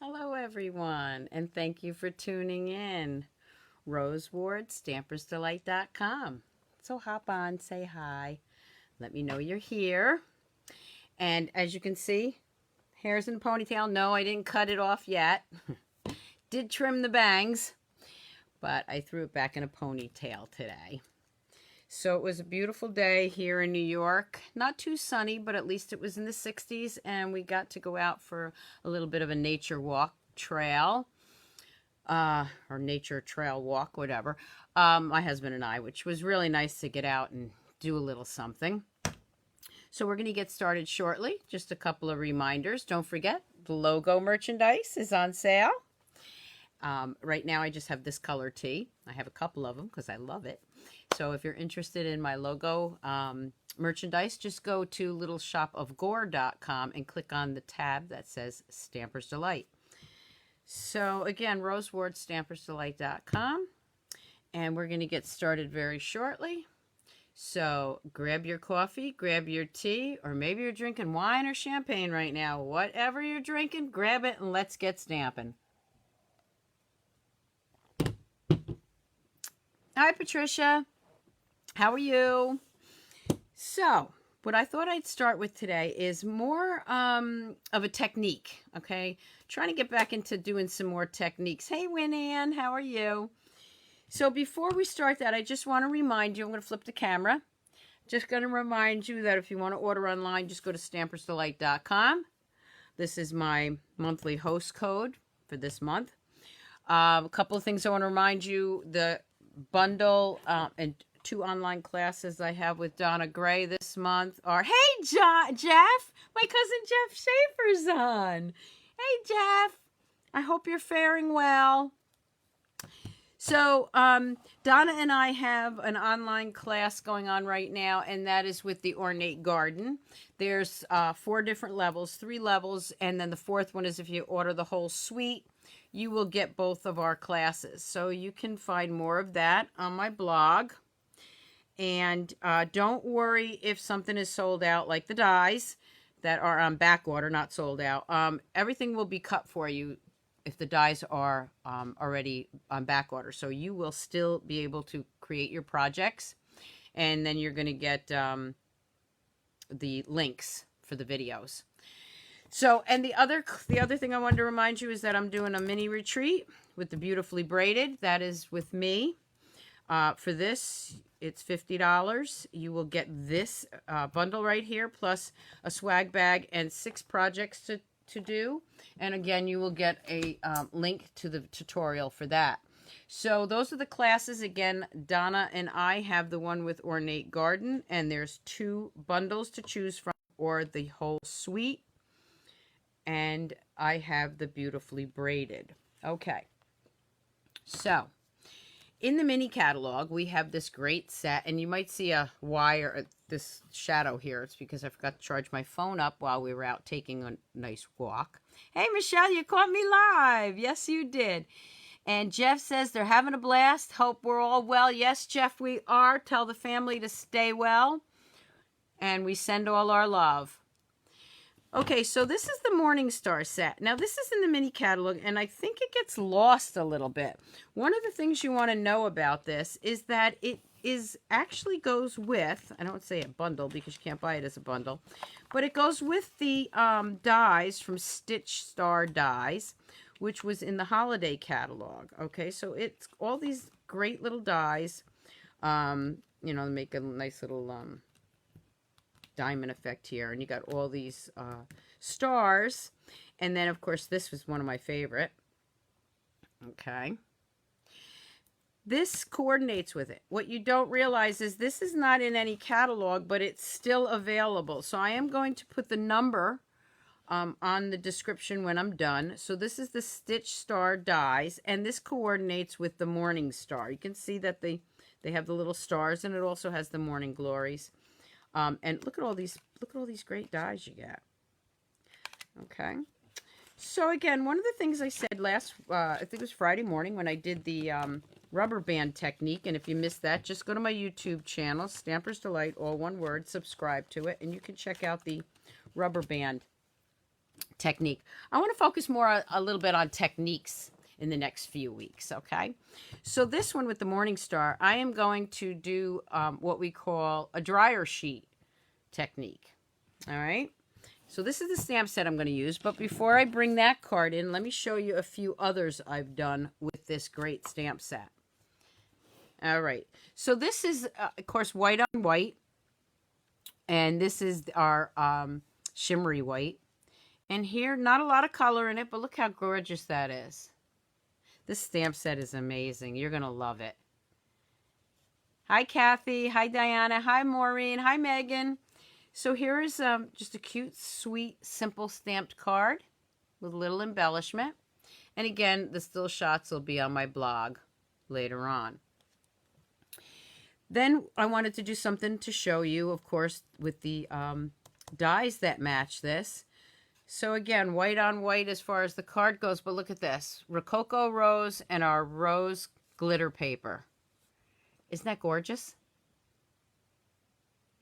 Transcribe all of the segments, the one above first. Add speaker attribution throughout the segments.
Speaker 1: Hello, everyone, and thank you for tuning in. Rose Ward, stampersdelight.com. So hop on, say hi, let me know you're here. And as you can see, hair's in a ponytail. No, I didn't cut it off yet. Did trim the bangs, but I threw it back in a ponytail today. So it was a beautiful day here in New York. Not too sunny, but at least it was in the 60s, and we got to go out for a little bit of a nature walk trail, or nature trail walk, whatever. My husband and I, which was really nice to get out and do a little something. So we're going to get started shortly. Just a couple of reminders. Don't forget, the logo merchandise is on sale. Right now I just have this color tee. I have a couple of them because I love it. So if you're interested in my logo merchandise, just go to littleshopofgore.com and click on the tab that says Stampers Delight. So again, Rose Ward, stampersdelight.com. And we're going to get started very shortly. So grab your coffee, grab your tea, or maybe you're drinking wine or champagne right now. Whatever you're drinking, grab it and let's get stamping. Hi, Patricia. How are you? So, what I thought I'd start with today is more of a technique, okay? Trying to get back into doing some more techniques. Hey, Winann, how are you? So, before we start that, I just want to remind you, I'm going to flip the camera. Just going to remind you that if you want to order online, just go to stampersdelight.com. This is my monthly host code for this month. A couple of things I want to remind you. The bundle and 2 online classes I have with Donna Gray this month are, hey, Jeff, my cousin Jeff Schaefer's on. Hey, Jeff, I hope you're faring well. So Donna and I have an online class going on right now, and that is with the Ornate Garden. There's 4 different levels, 3 levels, and then the 4th one is if you order the whole suite, you will get both of our classes. So you can find more of that on my blog. And don't worry if something is sold out, like the dies that are on back order, not sold out. Everything will be cut for you if the dies are already on back order. So you will still be able to create your projects. And then you're going to get the links for the videos. So, and the other thing I wanted to remind you is that I'm doing a mini retreat with the Beautifully Braided. That is with me. For this, it's $50. You will get this bundle right here, plus a swag bag and 6 projects to do. And again, you will get a link to the tutorial for that. So those are the classes. Again, Donna and I have the one with Ornate Garden, and there's 2 bundles to choose from, or the whole suite. And I have the Beautifully Braided. Okay. So, in the mini catalog, we have this great set, and you might see a wire, this shadow here. It's because I forgot to charge my phone up while we were out taking a nice walk. Hey, Michelle, you caught me live. Yes, you did. And Jeff says they're having a blast. Hope we're all well. Yes, Jeff, we are. Tell the family to stay well. And we send all our love. Okay, so this is the Morning Star set. Now, this is in the mini catalog, and I think it gets lost a little bit. One of the things you want to know about this is that it actually goes with, I don't say a bundle because you can't buy it as a bundle, but it goes with the dies from Stitches Sars Dies, which was in the holiday catalog. Okay, so it's all these great little dies, you know, make a nice little diamond effect here, and you got all these stars, and then of course this was one of my favorite. Okay, this coordinates with it. What you don't realize is this is not in any catalog, but it's still available. So I am going to put the number on the description when I'm done. So this is the Stitches Sars Dies, and this coordinates with the Morning Star. You can see that they have the little stars, and it also has the Morning Glories. And look at all these great dies you get. Okay. So again, one of the things I said last, I think it was Friday morning when I did the rubber band technique. And if you missed that, just go to my YouTube channel, Stampers Delight, all one word, subscribe to it, and you can check out the rubber band technique. I want to focus more a little bit on techniques in the next few weeks, okay? So this one with the Morning Star, I am going to do what we call a dryer sheet technique, all right? So this is the stamp set I'm going to use, but before I bring that card in, let me show you a few others I've done with this great stamp set. All right, so this is, of course, white on white, and this is our shimmery white. And here, not a lot of color in it, but look how gorgeous that is. This stamp set is amazing. You're going to love it. Hi, Kathy. Hi, Diana. Hi, Maureen. Hi, Megan. So here is just a cute, sweet, simple stamped card with a little embellishment. And again, the still shots will be on my blog later on. Then I wanted to do something to show you, of course, with the dies that match this. So again, white on white as far as the card goes, but look at this. Rococo Rose and our rose glitter paper. Isn't that gorgeous?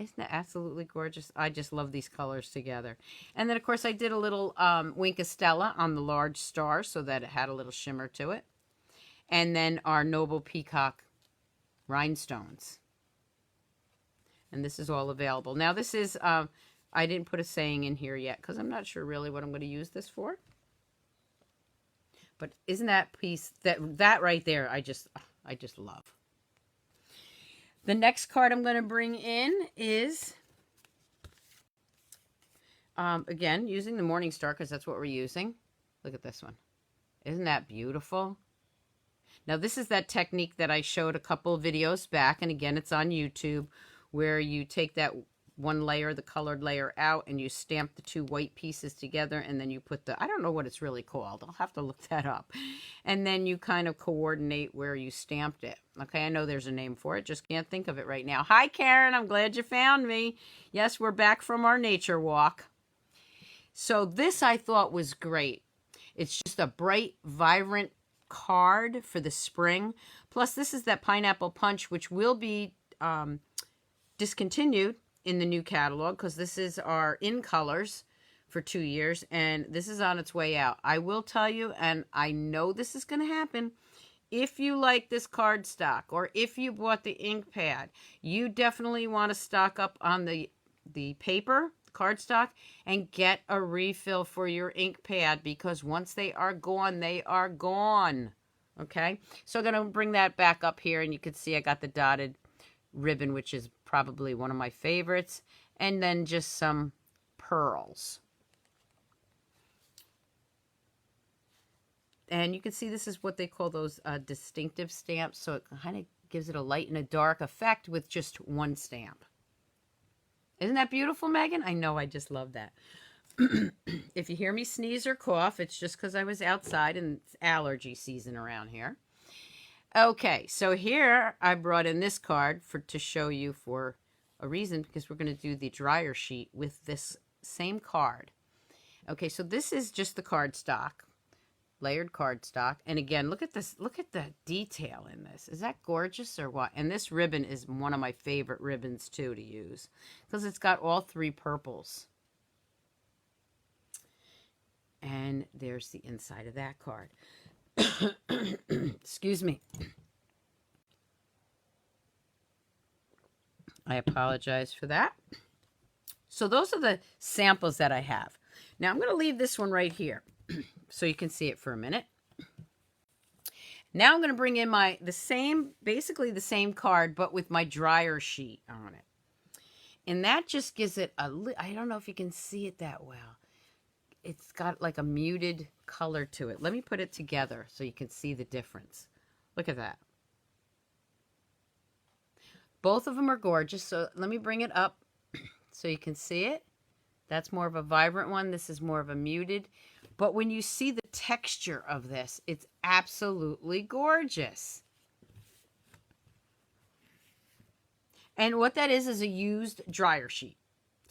Speaker 1: Isn't that absolutely gorgeous? I just love these colors together. And then, of course, I did a little Wink of Stella on the large star so that it had a little shimmer to it. And then our Noble Peacock rhinestones. And this is all available. Now, this is, I didn't put a saying in here yet because I'm not sure really what I'm going to use this for. But isn't that piece, that right there, I just love. The next card I'm going to bring in is, again, using the Morning Star because that's what we're using. Look at this one. Isn't that beautiful? Now, this is that technique that I showed a couple of videos back, and again, it's on YouTube, where you take that one layer, the colored layer out, and you stamp the two white pieces together, and then you put the, I don't know what it's really called. I'll have to look that up. And then you kind of coordinate where you stamped it. Okay, I know there's a name for it. Just can't think of it right now. Hi, Karen. I'm glad you found me. Yes, we're back from our nature walk. So this I thought was great. It's just a bright, vibrant card for the spring. Plus, this is that Pineapple Punch, which will be discontinued in the new catalog because this is our in colors for 2 years, and this is on its way out. I will tell you, and I know this is going to happen, if you like this cardstock or if you bought the ink pad, you definitely want to stock up on the paper, cardstock, and get a refill for your ink pad because once they are gone, they are gone. Okay, so I'm going to bring that back up here, and you can see I got the dotted ribbon, which is probably one of my favorites, and then just some pearls. And you can see this is what they call those distinctive stamps, so it kind of gives it a light and a dark effect with just one stamp. Isn't that beautiful, Megan? I know, I just love that. If you hear me sneeze or cough, it's just because I was outside and it's allergy season around here. Okay, so here I brought in this card to show you for a reason, because we're going to do the dryer sheet with this same card. Okay, so this is just the cardstock, layered cardstock. And again, look at this. Look at the detail in this. Is that gorgeous or what? And this ribbon is one of my favorite ribbons, too, to use because it's got all three purples. And there's the inside of that card. Excuse me. I apologize for that. So those are the samples that I have. Now I'm going to leave this one right here so you can see it for a minute. Now I'm going to bring in basically the same card, but with my dryer sheet on it. And that just gives it I don't know if you can see it that well. It's got like a muted color to it. Let me put it together so you can see the difference. Look at that. Both of them are gorgeous. So let me bring it up so you can see it. That's more of a vibrant one. This is more of a muted. But when you see the texture of this, it's absolutely gorgeous. And what that is a used dryer sheet.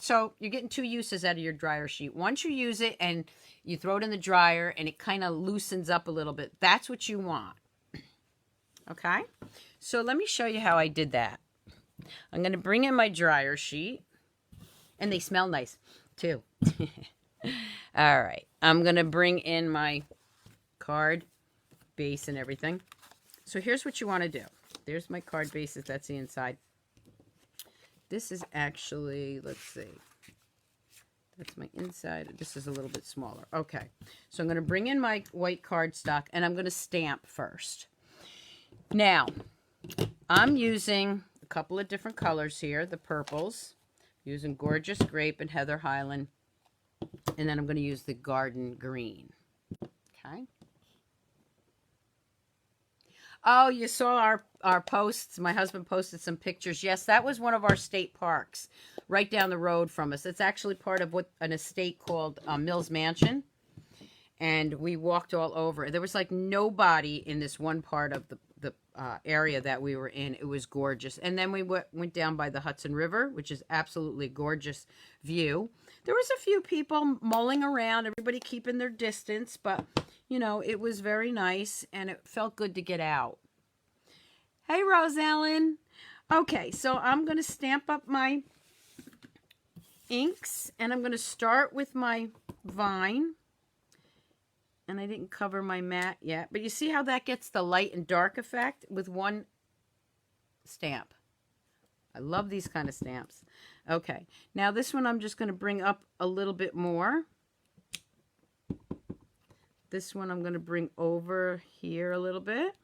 Speaker 1: So you're getting two uses out of your dryer sheet. Once you use it and you throw it in the dryer and it kind of loosens up a little bit, that's what you want. Okay? So let me show you how I did that. I'm going to bring in my dryer sheet. And they smell nice, too. All right. I'm going to bring in my card base and everything. So here's what you want to do. There's my card bases. That's the inside. This is actually, let's see. That's my inside. This is a little bit smaller. Okay. So I'm going to bring in my white cardstock and I'm going to stamp first. Now, I'm using a couple of different colors here. The purples. Using Gorgeous Grape and Heather Highland. And then I'm going to use the Garden Green. Okay. Oh, you saw our posts. My husband posted some pictures. Yes, that was one of our state parks right down the road from us. It's actually part of an estate called Mills Mansion. And we walked all over. There was like nobody in this one part of the area that we were in. It was gorgeous. And then we went down by the Hudson River, which is absolutely gorgeous view. There was a few people mulling around, everybody keeping their distance, but, you know, it was very nice, and it felt good to get out. Hey, Rose Ellen. Okay, so I'm going to stamp up my inks, and I'm going to start with my vine. And I didn't cover my mat yet, but you see how that gets the light and dark effect with one stamp. I love these kind of stamps. Okay, now this one I'm just going to bring up a little bit more. This one I'm going to bring over here a little bit.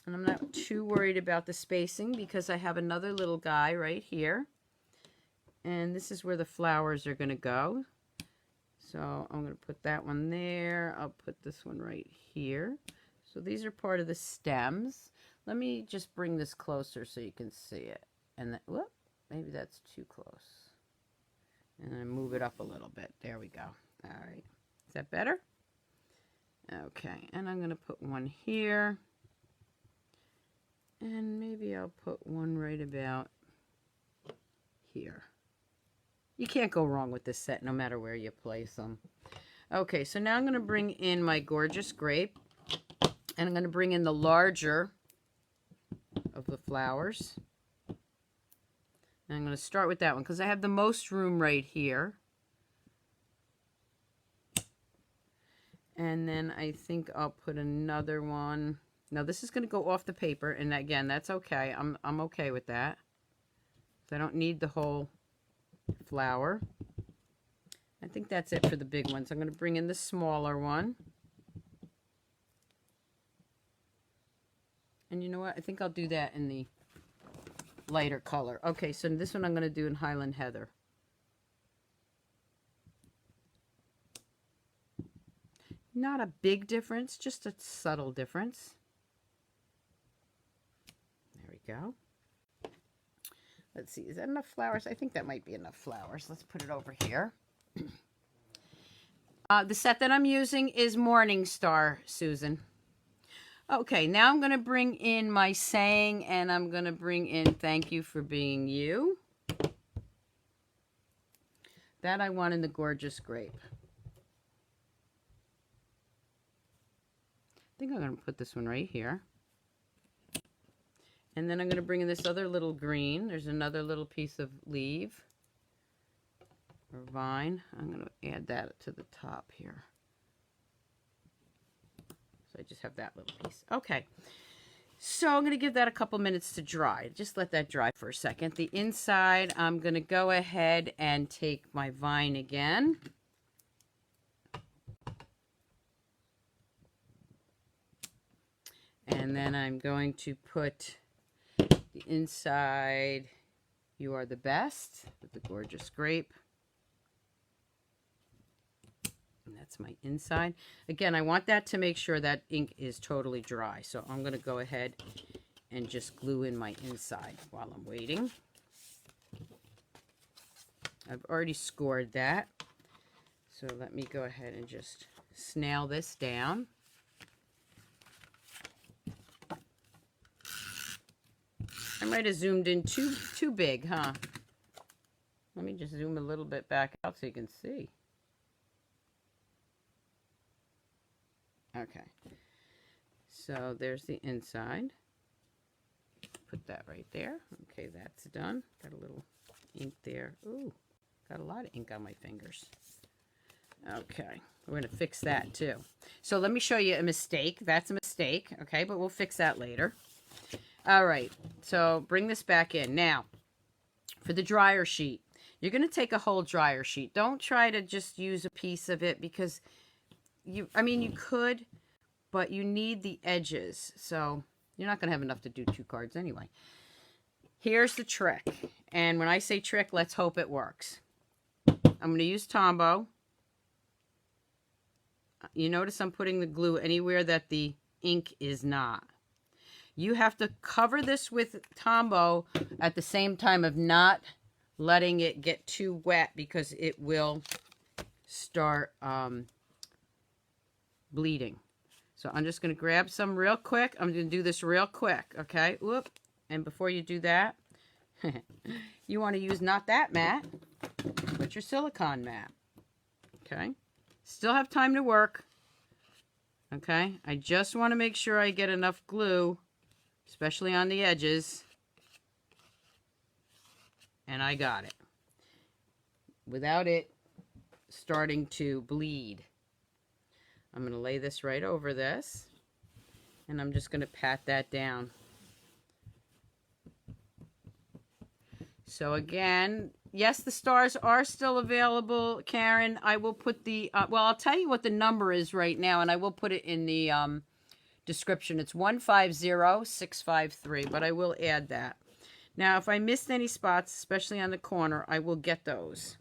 Speaker 1: And I'm not too worried about the spacing because I have another little guy right here. And this is where the flowers are going to go. So I'm going to put that one there. I'll put this one right here. So these are part of the stems. Let me just bring this closer so you can see it. And then, whoop, maybe that's too close. And then move it up a little bit. There we go. All right. Is that better? Okay. And I'm going to put one here. And maybe I'll put one right about here. You can't go wrong with this set no matter where you place them. Okay, so now I'm going to bring in my Gorgeous Grape. And I'm going to bring in the larger of the flowers. And I'm going to start with that one because I have the most room right here. And then I think I'll put another one. Now this is going to go off the paper. And again, that's okay. I'm okay with that. So I don't need the whole flower. I think that's it for the big ones. I'm going to bring in the smaller one. And you know what? I think I'll do that in the lighter color. Okay, so this one I'm going to do in Highland Heather. Not a big difference, just a subtle difference. There we go. Let's see, is that enough flowers? I think that might be enough flowers. Let's put it over here. The set that I'm using is Morning Star, Susan. Okay, now I'm going to bring in my saying, and I'm going to bring in Thank You for Being You. That I want in the Gorgeous Grape. I think I'm going to put this one right here. And then I'm going to bring in this other little green. There's another little piece of leaf or vine. I'm going to add that to the top here. So I just have that little piece. Okay. So I'm going to give that a couple minutes to dry. Just let that dry for a second. The inside, I'm going to go ahead and take my vine again. And then I'm going to put the inside, You Are the Best, with the Gorgeous Grape. And that's my inside. Again, I want that to make sure that ink is totally dry. So I'm going to go ahead and just glue in my inside while I'm waiting. I've already scored that. So let me go ahead and just snail this down. I might have zoomed in too big, huh? Let me just zoom a little bit back out so you can see. Okay. So there's the inside. Put that right there. Okay, that's done. Got a little ink there. Ooh, got a lot of ink on my fingers. Okay, we're going to fix that too. So let me show you a mistake. That's a mistake, okay, but we'll fix that later. All right, so bring this back in. Now, for the dryer sheet, you're going to take a whole dryer sheet. Don't try to just use a piece of it because you could, but you need the edges. So you're not going to have enough to do 2 cards anyway. Here's the trick. And when I say trick, let's hope it works. I'm going to use Tombow. You notice I'm putting the glue anywhere that the ink is not. You have to cover this with Tombow at the same time of not letting it get too wet because it will start bleeding. So I'm just going to grab some real quick. I'm going to do this real quick, okay? Whoop. And before you do that, you want to use not that mat, but your silicone mat, okay? Still have time to work, okay? I just want to make sure I get enough glue, especially on the edges, and I got it, without it starting to bleed. I'm going to lay this right over this, and I'm just going to pat that down. So again, yes, the stars are still available, Karen. I will put the, well, I'll tell you what the number is right now, and I will put it in the description. It's 150653, but I will add that. Now, if I missed any spots, especially on the corner, I will get those.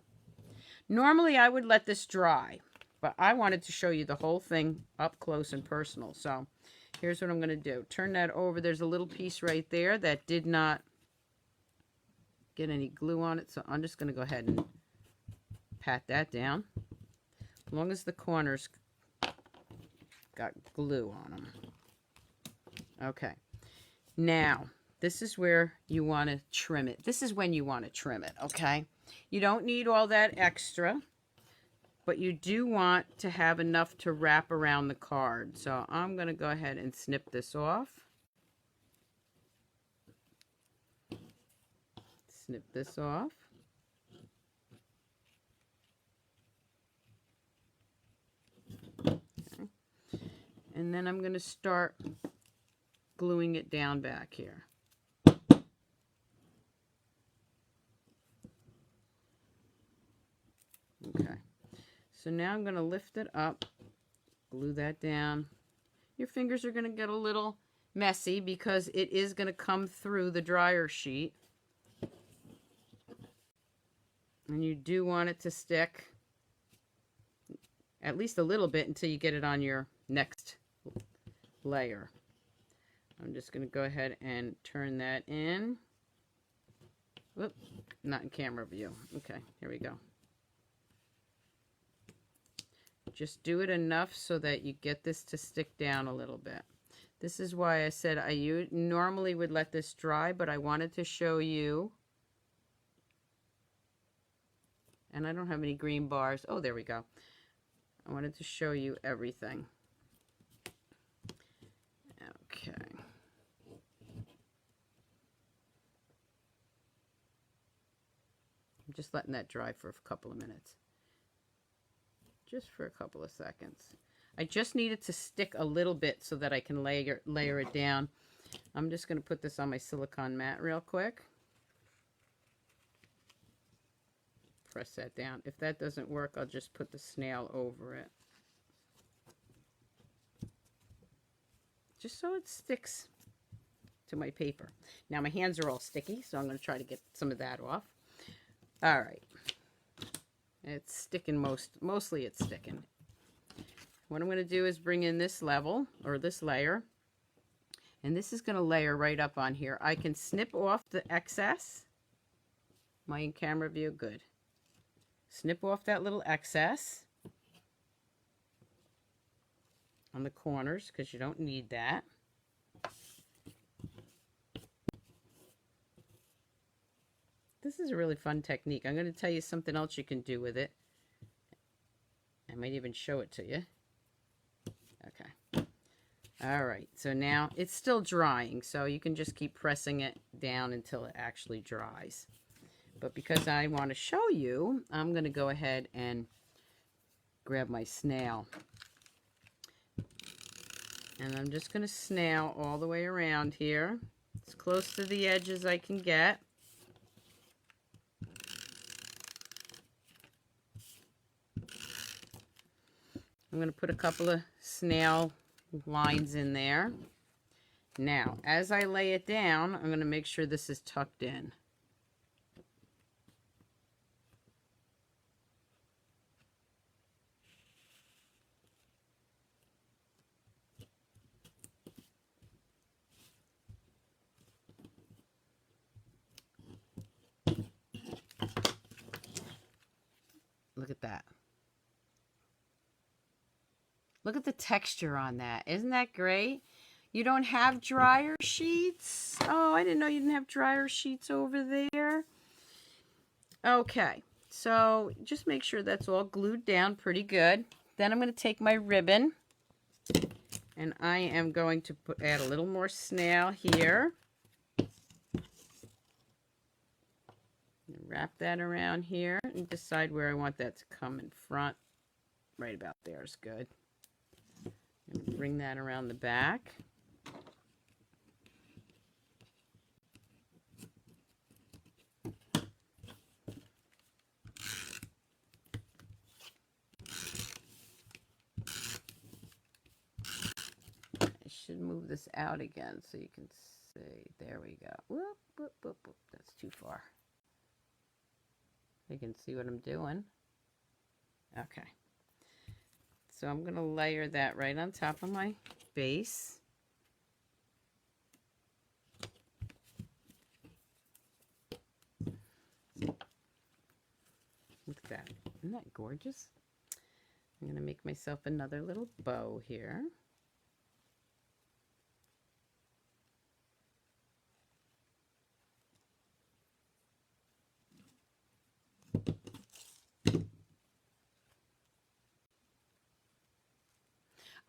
Speaker 1: Normally, I would let this dry, but I wanted to show you the whole thing up close and personal. So here's what I'm going to do. Turn that over. There's a little piece right there that did not get any glue on it, so I'm just going to go ahead and pat that down, as long as the corners got glue on them. Okay, now this is where you want to trim it. This is when you want to trim it, okay? You don't need all that extra, but you do want to have enough to wrap around the card. So I'm going to go ahead and snip this off. Snip this off. Okay. And then I'm going to start gluing it down back here. Okay. So now I'm going to lift it up, glue that down. Your fingers are going to get a little messy because it is going to come through the dryer sheet. And you do want it to stick at least a little bit until you get it on your next layer. I'm just going to go ahead and turn that in. Whoop, not in camera view. Okay, here we go. Just do it enough so that you get this to stick down a little bit. This is why I said I normally would let this dry, but I wanted to show you. And I don't have any green bars. Oh, there we go. I wanted to show you everything. Okay. I'm just letting that dry for a couple of minutes. Just for a couple of seconds. I just need it to stick a little bit so that I can layer it down. I'm just going to put this on my silicone mat real quick. Press that down. If that doesn't work, I'll just put the snail over it. Just so it sticks to my paper. Now my hands are all sticky, so I'm going to try to get some of that off. All right. It's sticking mostly it's sticking. What I'm going to do is bring in this level, or this layer, and this is going to layer right up on here. I can snip off the excess. Am I in camera view? Good. Snip off that little excess on the corners because you don't need that. This is a really fun technique. I'm going to tell you something else you can do with it. I might even show it to you. Okay. All right. So now it's still drying, so you can just keep pressing it down until it actually dries. But because I want to show you, I'm going to go ahead and grab my snail. And I'm just going to snail all the way around here, as close to the edge as I can get. I'm going to put a couple of snail lines in there. Now, as I lay it down, I'm going to make sure this is tucked in. Look at that. Look at the texture on that. Isn't that great? You don't have dryer sheets? Oh, I didn't know you didn't have dryer sheets over there. Okay, so just make sure that's all glued down pretty good. Then I'm going to take my ribbon and I am going to add a little more snail here. Wrap that around here and decide where I want that to come in front. Right about there is good. And bring that around the back. I should move this out again so you can see. There we go. Whoop, whoop, whoop, whoop. That's too far. You can see what I'm doing. Okay. So I'm going to layer that right on top of my base. Look at that. Isn't that gorgeous? I'm going to make myself another little bow here.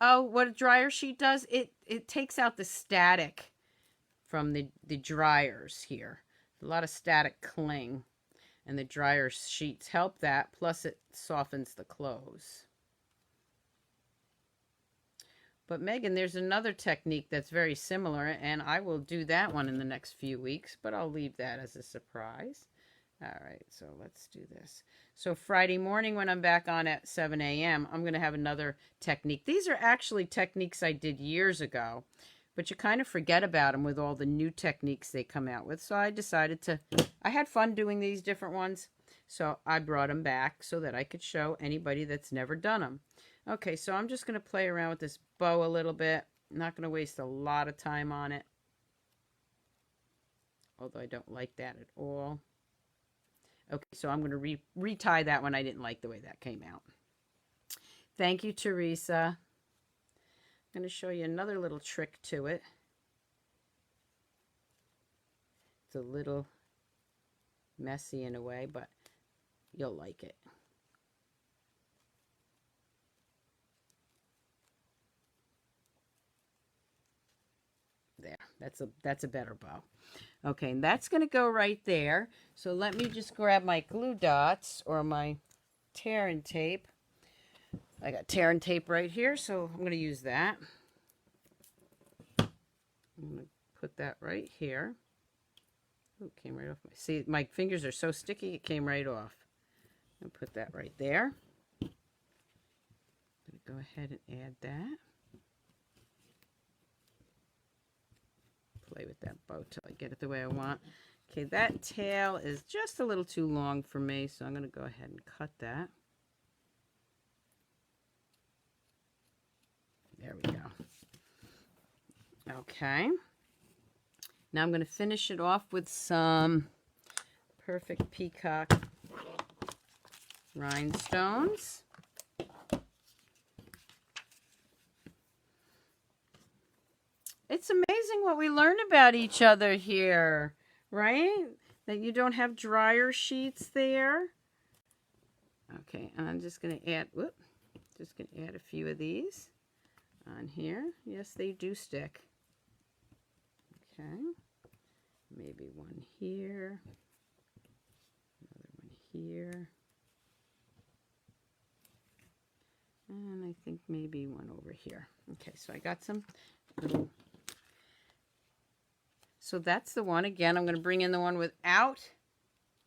Speaker 1: Oh, what a dryer sheet does, it takes out the static from the dryers here. A lot of static cling, and the dryer sheets help that, plus it softens the clothes. But Megan, there's another technique that's very similar, and I will do that one in the next few weeks, but I'll leave that as a surprise. All right, so let's do this. So Friday morning when I'm back on at 7 a.m., I'm going to have another technique. These are actually techniques I did years ago, but you kind of forget about them with all the new techniques they come out with. So I decided I had fun doing these different ones, so I brought them back so that I could show anybody that's never done them. Okay, so I'm just going to play around with this bow a little bit. I'm not going to waste a lot of time on it, although I don't like that at all. Okay, so I'm going to retie that one. I didn't like the way that came out. Thank you, Teresa. I'm going to show you another little trick to it. It's a little messy in a way, but you'll like it. There, that's a better bow. Okay, and that's going to go right there. So let me just grab my glue dots or my tear and tape. I got tear and tape right here, so I'm going to use that. I'm going to put that right here. Oh, it came right off. See, my fingers are so sticky, it came right off. I'm going to put that right there. I'm going to go ahead and add that. Play with that bow till I get it the way I want. Okay, that tail is just a little too long for me, so I'm going to go ahead and cut that. There we go. Okay. Now I'm going to finish it off with some Perfect Peacock rhinestones. It's amazing what we learn about each other here, right? That you don't have dryer sheets there. Okay, and I'm just going to add, just going to add a few of these on here. Yes, they do stick. Okay, maybe one here, another one here. And I think maybe one over here. Okay, so I got some little... So that's the one. Again, I'm going to bring in the one without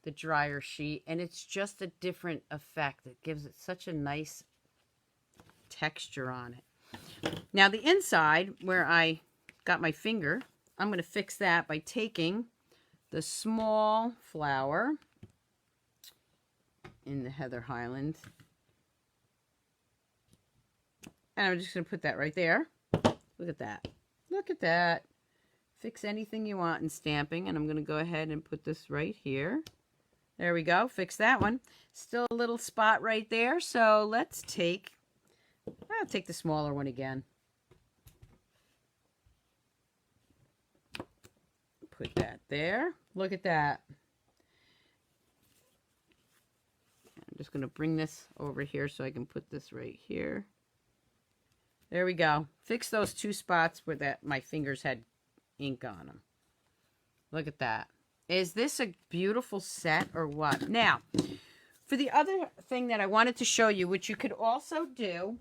Speaker 1: the dryer sheet, and it's just a different effect. It gives it such a nice texture on it. Now the inside, where I got my finger, I'm going to fix that by taking the small flower in the Heather Highland, and I'm just going to put that right there. Look at that. Look at that. Fix anything you want in stamping, and I'm going to go ahead and put this right here. There we go. Fix that one. Still a little spot right there, so let's take... I'll take the smaller one again. Put that there. Look at that. I'm just going to bring this over here so I can put this right here. There we go. Fix those two spots where that my fingers had ink on them. Look at that. Is this a beautiful set or what? Now, for the other thing that I wanted to show you, which you could also do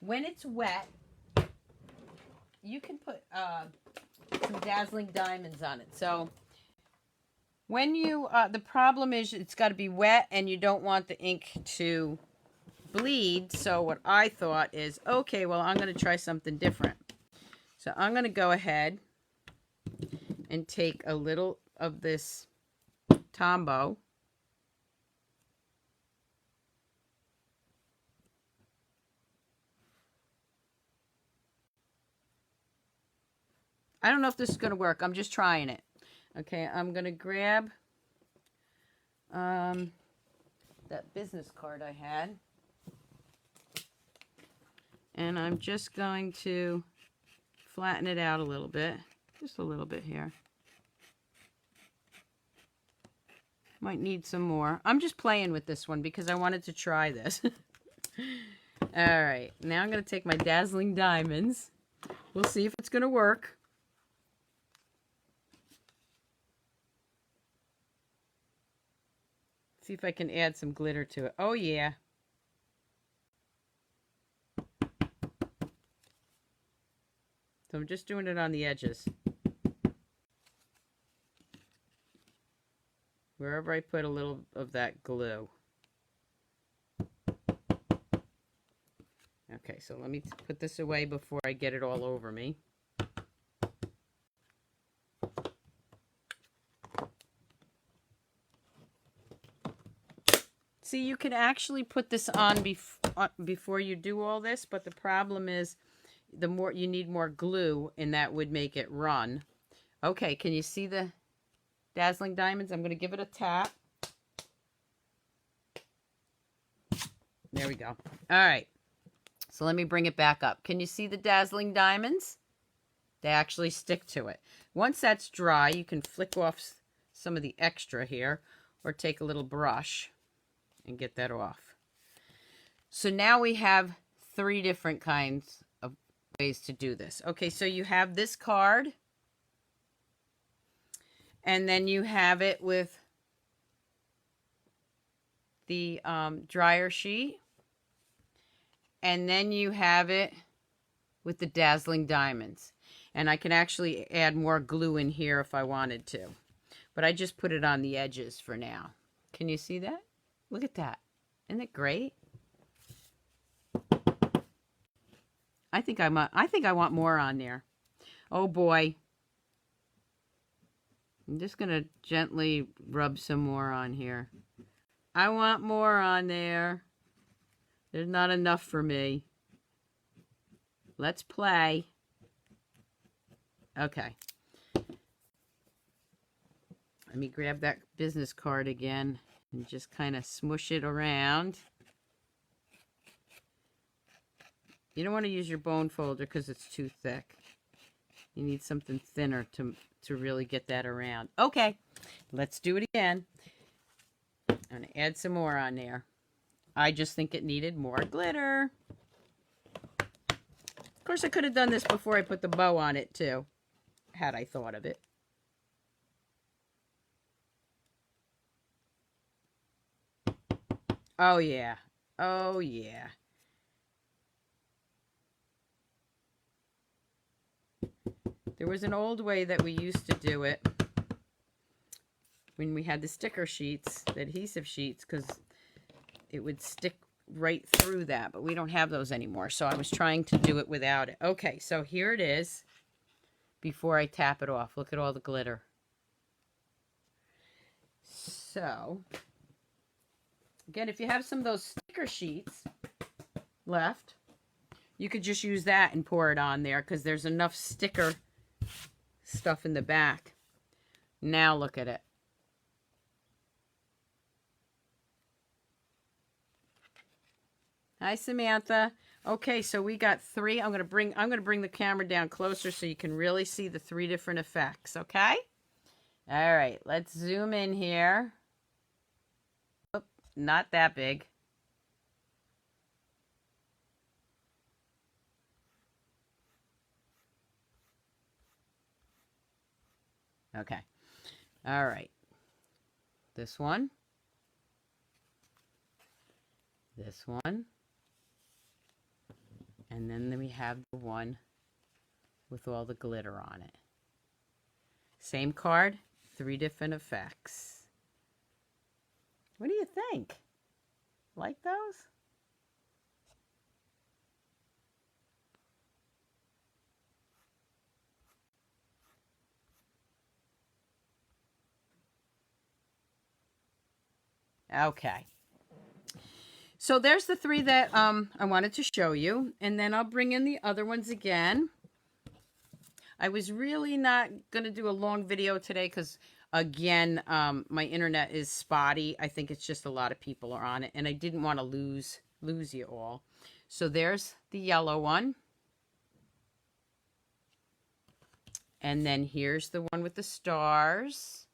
Speaker 1: when it's wet, you can put some Dazzling Diamonds on it. So when you, the problem is it's got to be wet and you don't want the ink to bleed. So what I thought is, okay, well, I'm going to try something different. So I'm going to go ahead and take a little of this Tombow. I don't know if this is going to work. I'm just trying it. Okay, I'm going to grab that business card I had. And I'm just going to flatten it out a little bit. Just a little bit here. Might need some more. I'm just playing with this one because I wanted to try this. Alright, now I'm going to take my Dazzling Diamonds. We'll see if it's going to work. See if I can add some glitter to it. Oh yeah. So I'm just doing it on the edges. Wherever I put a little of that glue. Okay, so let me put this away before I get it all over me. See, you can actually put this on before you do all this, but the problem is the more you need more glue, and that would make it run. Okay, can you see the Dazzling Diamonds? I'm going to give it a tap. There we go. All right. So let me bring it back up. Can you see the Dazzling Diamonds? They actually stick to it. Once that's dry, you can flick off some of the extra here or take a little brush and get that off. So now we have 3 different kinds of ways to do this. Okay, so you have this card. And then you have it with the dryer sheet. And then you have it with the Dazzling Diamonds. And I can actually add more glue in here if I wanted to. But I just put it on the edges for now. Can you see that? Look at that. Isn't it great? I think I want more on there. Oh boy. I'm just going to gently rub some more on here. I want more on there. There's not enough for me. Let's play. Okay. Let me grab that business card again and just kind of smush it around. You don't want to use your bone folder because it's too thick. You need something thinner to really get that around. Okay, let's do it again. I'm going to add some more on there. I just think it needed more glitter. Of course, I could have done this before I put the bow on it, too, had I thought of it. Oh, yeah. Oh, yeah. There was an old way that we used to do it when we had the sticker sheets, the adhesive sheets, because it would stick right through that, but we don't have those anymore. So I was trying to do it without it. Okay, so here it is before I tap it off. Look at all the glitter. So, again, if you have some of those sticker sheets left, you could just use that and pour it on there because there's enough sticker stuff in the back. Now look at it. Hi, Samantha. Okay, so we got 3. I'm gonna bring the camera down closer so you can really see the 3 different effects, okay? All right, let's zoom in here. Oop, not that big. Okay. All right. This one. This one. And then we have the one with all the glitter on it. Same card, 3 different effects. What do you think? Like those? Okay. So there's the 3 that I wanted to show you, and then I'll bring in the other ones again. I was really not going to do a long video today because, again, my internet is spotty. I think it's just a lot of people are on it, and I didn't want to lose you all. So there's the yellow one. And then here's the one with the stars.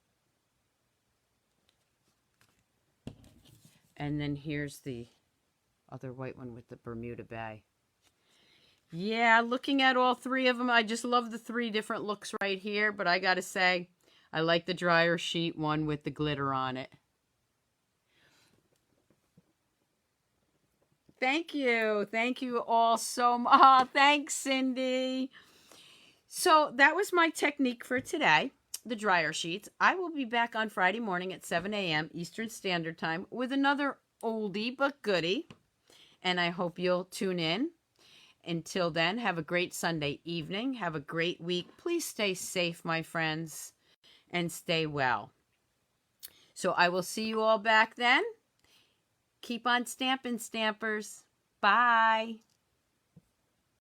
Speaker 1: And then here's the other white one with the Bermuda Bay. Yeah, looking at all 3 of them, I just love the 3 different looks right here. But I got to say, I like the dryer sheet one with the glitter on it. Thank you. Thank you all so much. Oh, thanks, Cindy. So that was my technique for today, the dryer sheets. I will be back on Friday morning at 7 a.m. Eastern Standard Time with another oldie but goodie. And I hope you'll tune in. Until then, have a great Sunday evening. Have a great week. Please stay safe, my friends, and stay well. So I will see you all back then. Keep on stamping, stampers. Bye.